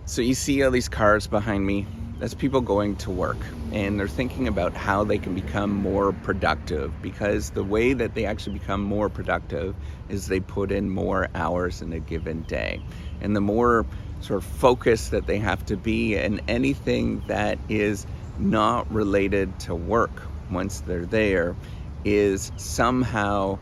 So you see all these cars behind me. That's people going to work, and they're thinking about how they can become more productive, because the way that they actually become more productive is they put in more hours in a given day. And the more sort of focused that they have to be, and anything that is not related to work once they're there is somehow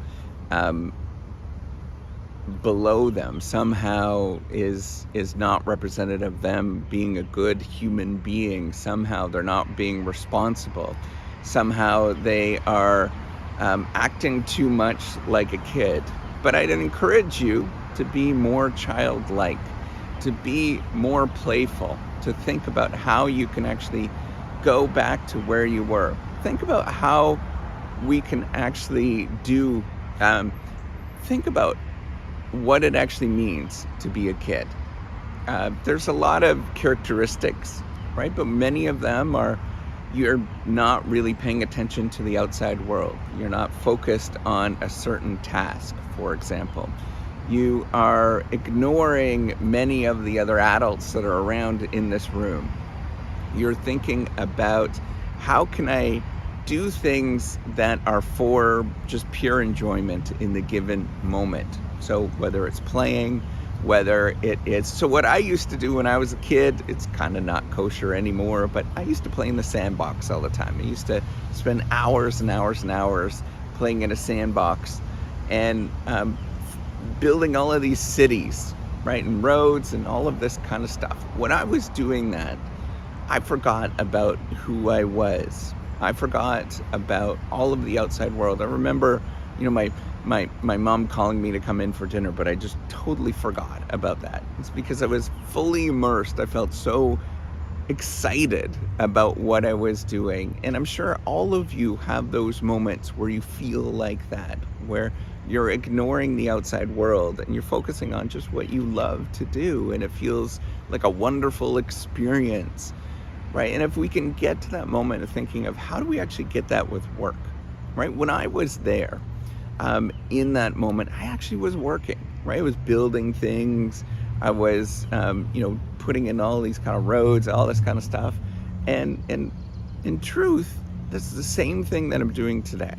below them, somehow is not representative of them being a good human being. Somehow they're not being responsible. Somehow they are acting too much like a kid. But I'd encourage you to be more childlike, to be more playful, to think about how you can actually go back to where you were. Think about how we can actually do, think about what it actually means to be a kid. There's a lot of characteristics, right? But many of them are, you're not really paying attention to the outside world. You're not focused on a certain task, for example. You are ignoring many of the other adults that are around in this room. You're thinking about, how can I do things that are for just pure enjoyment in the given moment? So whether it's playing, whether it is, so what I used to do when I was a kid, it's kind of not kosher anymore, but I used to play in the sandbox all the time. I used to spend hours and hours and hours playing in a sandbox, and building all of these cities, right, and roads and all of this kind of stuff. When I was doing that, I forgot about who I was. I forgot about all of the outside world. I remember, my mom calling me to come in for dinner, but I just totally forgot about that. It's because I was fully immersed. I felt so excited about what I was doing. And I'm sure all of you have those moments where you feel like that, where you're ignoring the outside world and you're focusing on just what you love to do, and it feels like a wonderful experience. Right? And if we can get to that moment of thinking of, how do we actually get that with work? Right? When I was there, in that moment, I actually was working, right? I was building things. I was, putting in all these kind of roads, all this kind of stuff. And in truth, this is the same thing that I'm doing today.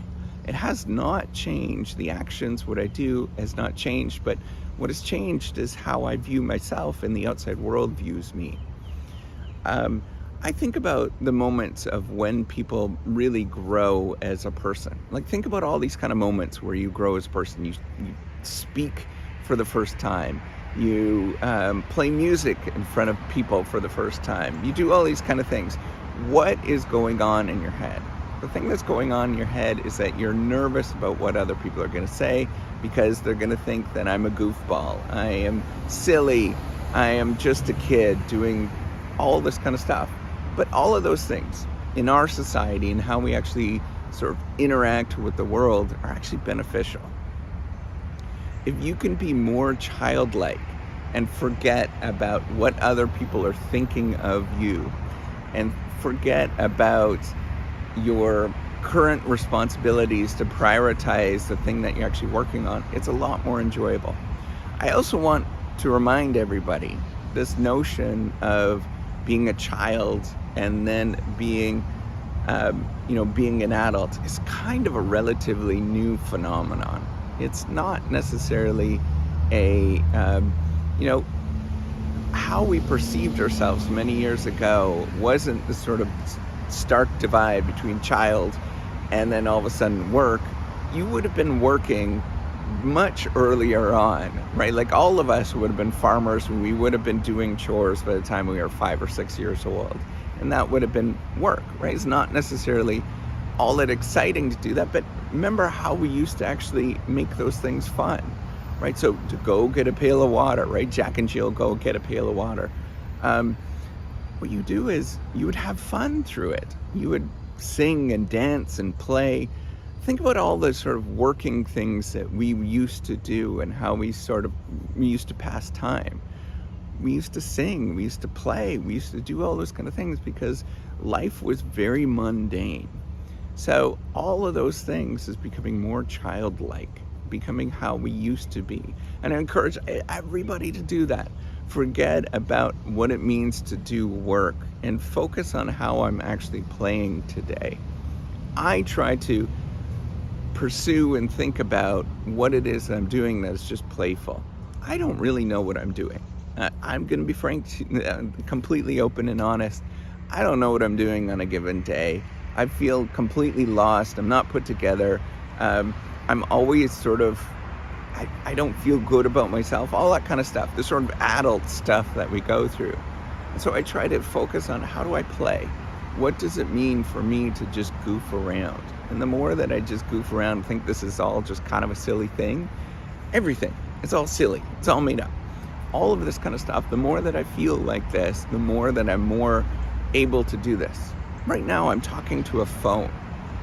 It has not changed. The actions, what I do, has not changed. But what has changed is how I view myself and the outside world views me. I think about the moments of when people really grow as a person. Like, think about all these kind of moments where you grow as a person. You speak for the first time. You play music in front of people for the first time. You do all these kind of things. What is going on in your head? The thing that's going on in your head is that you're nervous about what other people are going to say, because they're going to think that I'm a goofball. I am silly. I am just a kid doing all this kind of stuff. But all of those things in our society and how we actually sort of interact with the world are actually beneficial. If you can be more childlike and forget about what other people are thinking of you, and forget about your current responsibilities to prioritize the thing that you're actually working on, it's a lot more enjoyable. I also want to remind everybody, this notion of being a child and then being an adult is kind of a relatively new phenomenon. It's not necessarily how we perceived ourselves many years ago wasn't the sort of stark divide between child and then all of a sudden work. You would have been working much earlier on, right? Like, all of us would have been farmers, and we would have been doing chores by the time we were 5 or 6 years old. And that would have been work, right? It's not necessarily all that exciting to do that, but remember how we used to actually make those things fun, right? So to go get a pail of water, right? Jack and Jill go get a pail of water. What you do is you would have fun through it. You would sing and dance and play. Think about all the sort of working things that we used to do and how we used to pass time. We used to sing, we used to play, we used to do all those kind of things because life was very mundane. So all of those things is becoming more childlike, becoming how we used to be. And I encourage everybody to do that. forget about what it means to do work and focus on how I'm actually playing today. I try to pursue and think about what it is that I'm doing that's just playful. I don't really know what I'm doing. I'm going to be frank, completely open and honest. I don't know what I'm doing on a given day. I feel completely lost. I'm not put together. I'm always sort of, I don't feel good about myself, all that kind of stuff, the sort of adult stuff that we go through. And so I try to focus on how do I play? What does it mean for me to just goof around? And the more that I just goof around and think this is all just kind of a silly thing, everything, it's all silly, it's all made up. All of this kind of stuff, the more that I feel like this, the more that I'm more able to do this. Right now, I'm talking to a phone.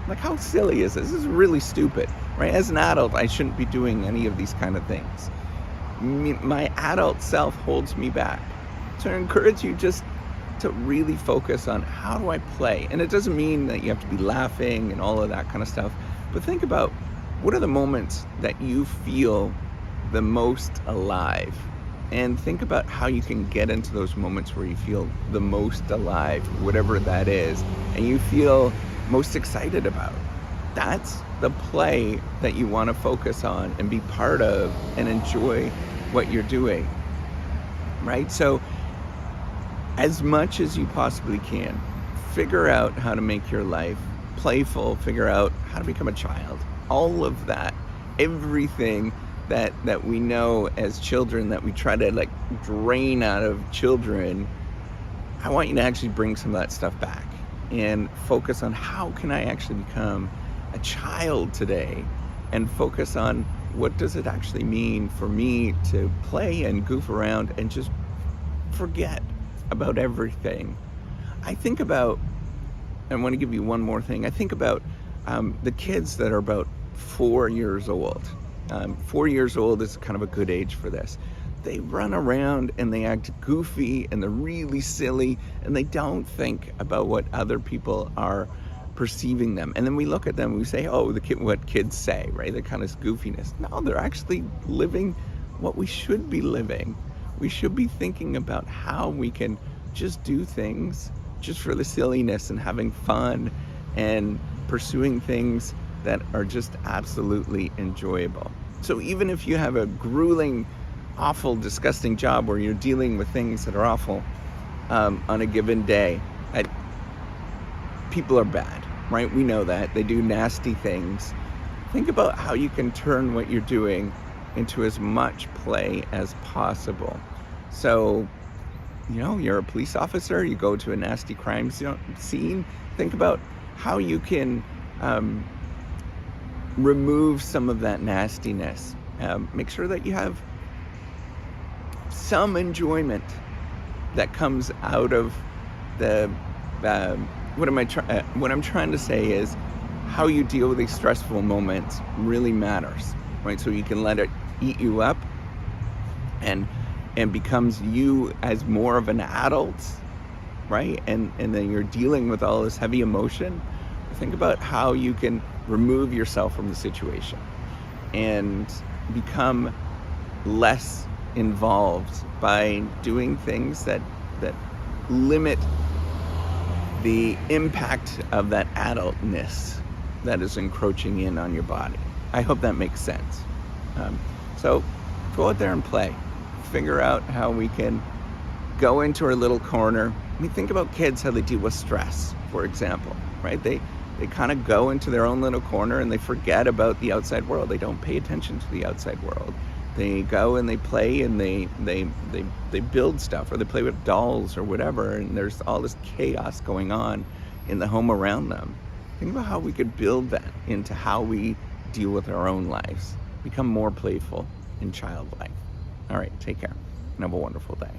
Like, how silly is this? This is really stupid, right? As an adult, I shouldn't be doing any of these kind of things. My adult self holds me back. So I encourage you just to really focus on how do I play? And it doesn't mean that you have to be laughing and all of that kind of stuff, but think about what are the moments that you feel the most alive? And think about how you can get into those moments where you feel the most alive, whatever that is, and you feel most excited about. That's the play that you want to focus on and be part of and enjoy what you're doing, right? So as much as you possibly can, figure out how to make your life playful, figure out how to become a child. All of that, everything that we know as children that we try to like drain out of children, I want you to actually bring some of that stuff back and focus on how can I actually become a child today, and focus on what does it actually mean for me to play and goof around and just forget about everything. I think about, I want to give you one more thing. I think about the kids that are about 4 years old. 4 years old is kind of a good age for this. They run around and they act goofy and they're really silly and they don't think about what other people are perceiving them. And then we look at them and we say, oh, what kids say, right? The kind of goofiness. No, they're actually living what we should be living. We should be thinking about how we can just do things just for the silliness and having fun and pursuing things that are just absolutely enjoyable. So even if you have a grueling, awful, disgusting job where you're dealing with things that are awful on a given day, people are bad, right? We know that. They do nasty things. Think about how you can turn what you're doing into as much play as possible. So, you're a police officer, you go to a nasty crime scene, think about how you can remove some of that nastiness. Make sure that you have some enjoyment that comes out of the what I'm trying to say is how you deal with these stressful moments really matters, right? So you can let it eat you up and becomes you as more of an adult, right? And then you're dealing with all this heavy emotion. Think about how you can remove yourself from the situation and become less involved by doing things that limit the impact of that adultness that is encroaching in on your body. I hope that makes sense. So go out there and play. Figure out how we can go into our little corner. I mean, think about kids, how they deal with stress, for example, right? They kind of go into their own little corner and they forget about the outside world. They don't pay attention to the outside world. They go and they play and they build stuff, or they play with dolls or whatever, and there's all this chaos going on in the home around them. Think about how we could build that into how we deal with our own lives. Become more playful and childlike. All right, take care and have a wonderful day.